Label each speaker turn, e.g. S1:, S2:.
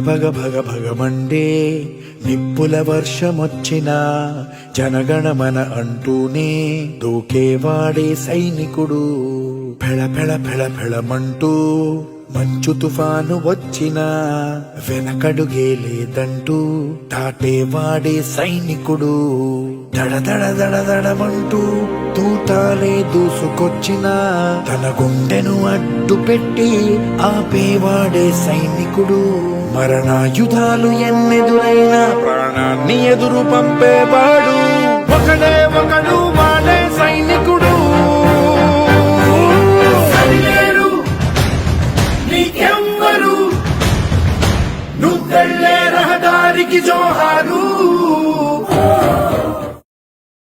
S1: భగ భగ భగమండే నిప్పుల వర్షమొచ్చినా జనగణమన అంటూనే దూకేవాడే సైనికుడు. ఫెళ ఫెళ ఫెళ ఫెళమంటూ మంచు తుఫాను వచ్చినా వెనకడుగే లేదంటూ దాటేవాడే సైనికుడు. దడ దడ దడ దడమంటూ తూటాలే దూసుకొచ్చినా తన గుండెను అడ్డు పెట్టి ఆపేవాడే సైనికుడు. మరణాయుధాలు ఎన్నెదురైనా ప్రాణాన్ని ఎదురు పంపేవాడు ఒకడే ఒకడు, వాడే సైనికుడు. నీకెవ్వరు నువ్వెళ్ళే రహదారికి జోహారు.